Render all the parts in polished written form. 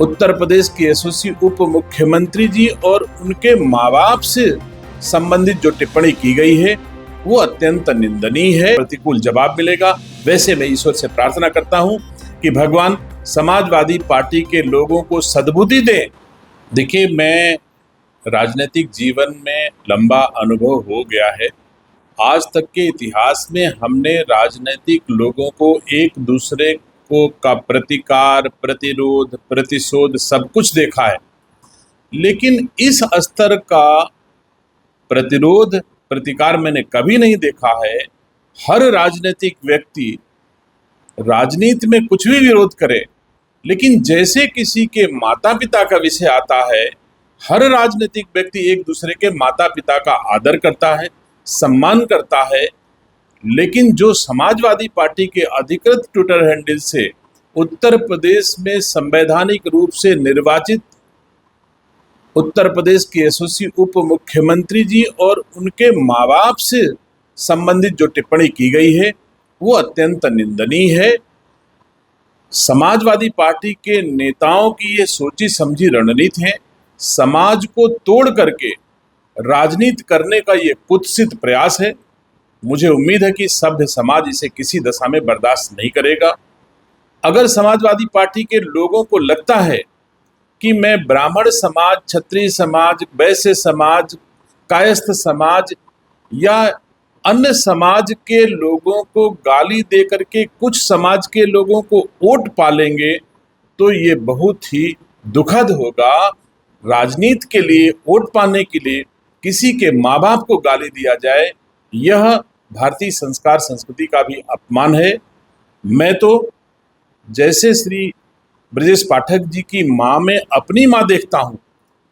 उत्तर प्रदेश के यशस्वी उप मुख्यमंत्री जी और उनके माँ बाप से संबंधित जो टिप्पणी की गई है वो अत्यंत निंदनीय है। प्रतिकूल जवाब मिलेगा। वैसे मैं ईश्वर से प्रार्थना करता हूं कि भगवान समाजवादी पार्टी के लोगों को सद्बुद्धि दें। देखिए, मैं राजनीतिक जीवन में लंबा अनुभव हो गया है। आज तक के इतिहास में हमने राजनीतिक लोगों को एक दूसरे को का प्रतिकार, प्रतिरोध, प्रतिशोध सब कुछ देखा है, लेकिन इस स्तर का प्रतिरोध प्रतिकार मैंने कभी नहीं देखा है। हर राजनीतिक व्यक्ति राजनीति में कुछ भी विरोध करे, लेकिन जैसे किसी के माता पिता का विषय आता है, हर राजनीतिक व्यक्ति एक दूसरे के माता पिता का आदर करता है, सम्मान करता है। लेकिन जो समाजवादी पार्टी के अधिकृत ट्विटर हैंडल से उत्तर प्रदेश में संवैधानिक रूप से निर्वाचित उत्तर प्रदेश के यशस्वी उप मुख्यमंत्री जी और उनके माँ बाप से संबंधित जो टिप्पणी की गई है वो अत्यंत निंदनीय है। समाजवादी पार्टी के नेताओं की ये सोची समझी रणनीति है। समाज को तोड़ करके राजनीति करने का ये कुत्सित प्रयास है। मुझे उम्मीद है कि सभ्य समाज इसे किसी दशा में बर्दाश्त नहीं करेगा। अगर समाजवादी पार्टी के लोगों को लगता है कि मैं ब्राह्मण समाज, क्षत्रिय समाज, वैश्य समाज, कायस्थ समाज या अन्य समाज के लोगों को गाली दे करके कुछ समाज के लोगों को वोट पालेंगे, तो ये बहुत ही दुखद होगा। राजनीति के लिए, वोट पाने के लिए किसी के माँ बाप को गाली दिया जाए, यह भारतीय संस्कार संस्कृति का भी अपमान है। मैं तो जैसे श्री ब्रजेश पाठक जी की माँ में अपनी माँ देखता हूँ,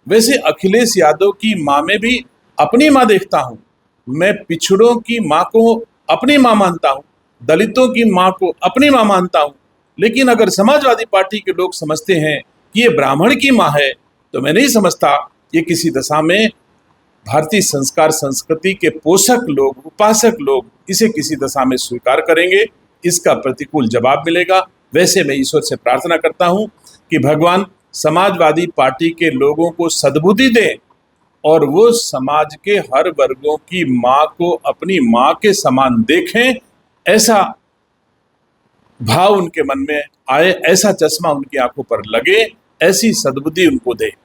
वैसे अखिलेश यादव की माँ में भी अपनी माँ देखता हूँ। मैं पिछड़ों की माँ को अपनी माँ मानता हूँ, दलितों की माँ को अपनी माँ मानता हूँ। लेकिन अगर समाजवादी पार्टी के लोग समझते हैं कि ये ब्राह्मण की माँ है, तो मैं नहीं समझता ये किसी दशा में भारतीय संस्कार संस्कृति के पोषक लोग, उपासक लोग इसे किसी दशा में स्वीकार करेंगे। इसका प्रतिकूल जवाब मिलेगा। वैसे मैं ईश्वर से प्रार्थना करता हूं कि भगवान समाजवादी पार्टी के लोगों को सद्बुद्धि दें और वो समाज के हर वर्गों की माँ को अपनी माँ के समान देखें, ऐसा भाव उनके मन में आए, ऐसा चश्मा उनकी आंखों पर लगे, ऐसी सद्बुद्धि उनको दे।